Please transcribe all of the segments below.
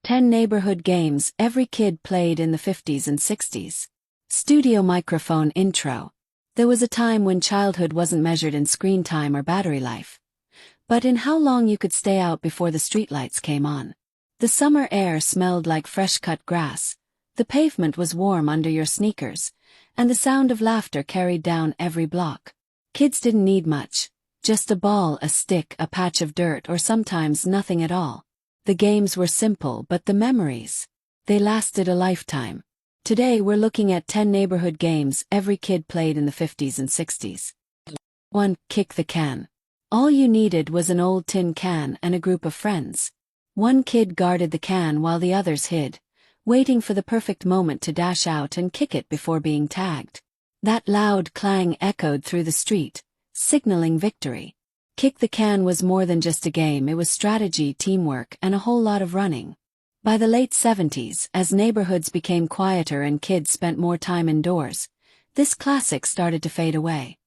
10 neighborhood games every kid played in the 50s and 60s. Studio microphone intro. There was a time when childhood wasn't measured in screen time or battery life, but in how long you could stay out before the streetlights came on. The summer air smelled like fresh-cut grass, the pavement was warm under your sneakers, and the sound of laughter carried down every block. Kids didn't need much, just a ball, a stick, a patch of dirt, or sometimes nothing at all. The games were simple, but the memories, they lasted a lifetime. Today we're looking at 10 neighborhood games every kid played in the 50s and 60s. 1. Kick the can. All you needed was an old tin can and a group of friends. One kid guarded the can while the others hid, waiting for the perfect moment to dash out and kick it before being tagged. That loud clang echoed through the street, signaling victory. Kick the can was more than just a game, it was strategy, teamwork, and a whole lot of running. By the late 70s, as neighborhoods became quieter and kids spent more time indoors, this classic started to fade away.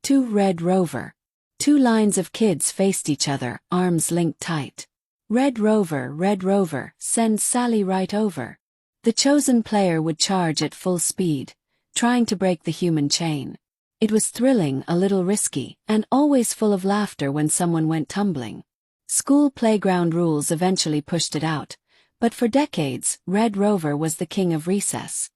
2. Red Rover. Two lines of kids faced each other, arms linked tight. Red Rover, send Sally right over. The chosen player would charge at full speed, trying to break the human chain. It was thrilling, a little risky, and always full of laughter when someone went tumbling. School playground rules eventually pushed it out, but for decades, Red Rover was the king of recess.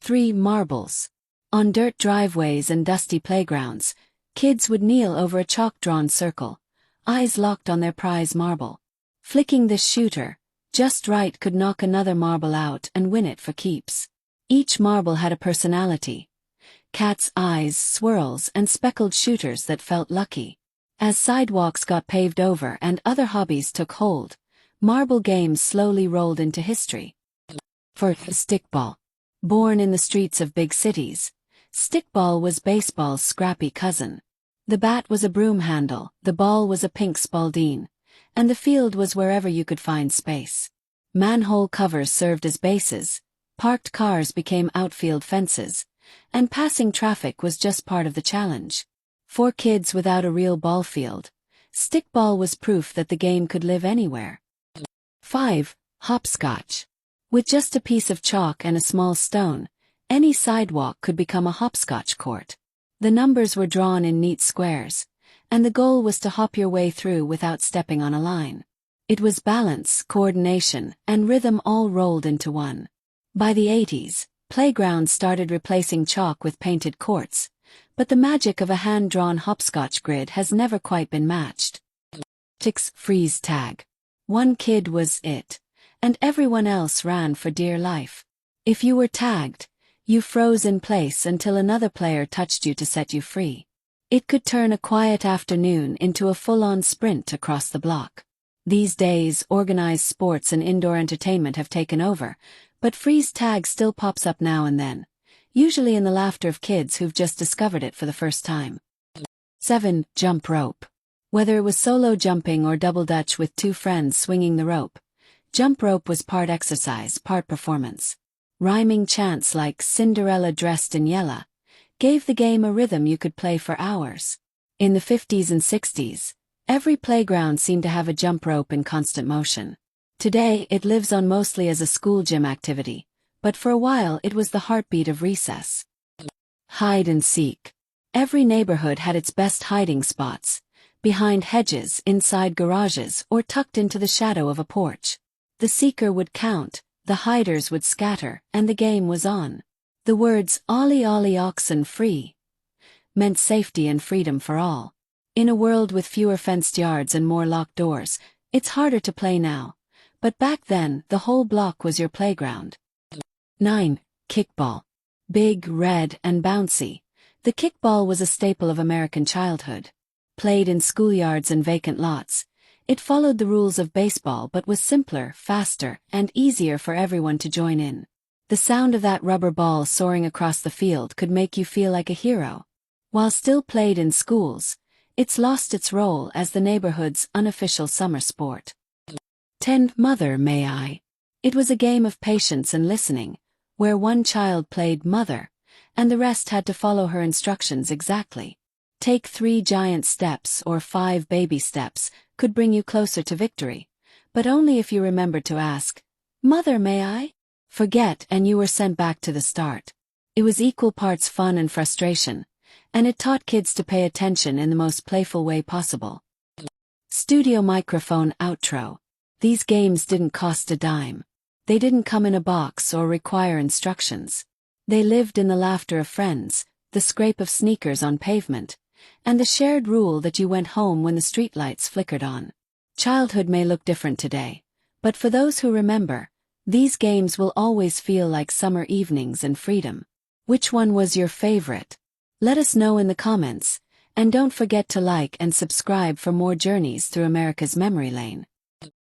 3. Marbles. On dirt driveways and dusty playgrounds, kids would kneel over a chalk-drawn circle, eyes locked on their prize marble. Flicking this shooter, just right, could knock another marble out and win it for keeps. Each marble had a personality. Cat's eyes, swirls, and speckled shooters that felt lucky. As sidewalks got paved over and other hobbies took hold, marble games slowly rolled into history. 4. Stickball. Born in the streets of big cities, stickball was baseball's scrappy cousin. The bat was a broom handle, the ball was a pink Spalding, and the field was wherever you could find space. Manhole covers served as bases, parked cars became outfield fences, and passing traffic was just part of the challenge. For kids without a real ball field, stickball was proof that the game could live anywhere. 5. Hopscotch. With just a piece of chalk and a small stone, any sidewalk could become a hopscotch court. The numbers were drawn in neat squares, and the goal was to hop your way through without stepping on a line. It was balance, coordination, and rhythm all rolled into one. By the 80s, playgrounds started replacing chalk with painted courts, but the magic of a hand-drawn hopscotch grid has never quite been matched. 6. Freeze tag. One kid was it, and everyone else ran for dear life. If you were tagged, you froze in place until another player touched you to set you free. It could turn a quiet afternoon into a full-on sprint across the block. These days, organized sports and indoor entertainment have taken over, but freeze tag still pops up now and then, usually in the laughter of kids who've just discovered it for the first time. 7. Jump rope. Whether it was solo jumping or double dutch with two friends swinging the rope, jump rope was part exercise, part performance. Rhyming chants like Cinderella dressed in yellow gave the game a rhythm you could play for hours. In the 50s and 60s, every playground seemed to have a jump rope in constant motion. Today it lives on mostly as a school gym activity, but for a while it was the heartbeat of recess. Hide and seek. Every neighborhood had its best hiding spots, behind hedges, inside garages, or tucked into the shadow of a porch. The seeker would count, the hiders would scatter, and the game was on. The words "Ollie Ollie oxen free" meant safety and freedom for all. In a world with fewer fenced yards and more locked doors, it's harder to play now, but back then the whole block was your playground. 9. Kickball. Big, red, and bouncy, the kickball was a staple of American childhood. Played in schoolyards and vacant lots, it followed the rules of baseball but was simpler, faster, and easier for everyone to join in. The sound of that rubber ball soaring across the field could make you feel like a hero. While still played in schools, it's lost its role as the neighborhood's unofficial summer sport. 10. Mother May I. It was a game of patience and listening, where one child played mother, and the rest had to follow her instructions exactly. Take 3 giant steps or 5 baby steps could bring you closer to victory, But only if you remembered to ask, "Mother, may I?" Forget and you were sent back to the start. It was equal parts fun and frustration, and it taught kids to pay attention in the most playful way possible. Studio microphone outro. These games didn't cost a dime. They didn't come in a box or require instructions. They lived in the laughter of friends, the scrape of sneakers on pavement, and the shared rule that you went home when the streetlights flickered on. Childhood may look different today, but for those who remember, these games will always feel like summer evenings and freedom. Which one was your favorite? Let us know in the comments, and don't forget to like and subscribe for more journeys through America's memory lane.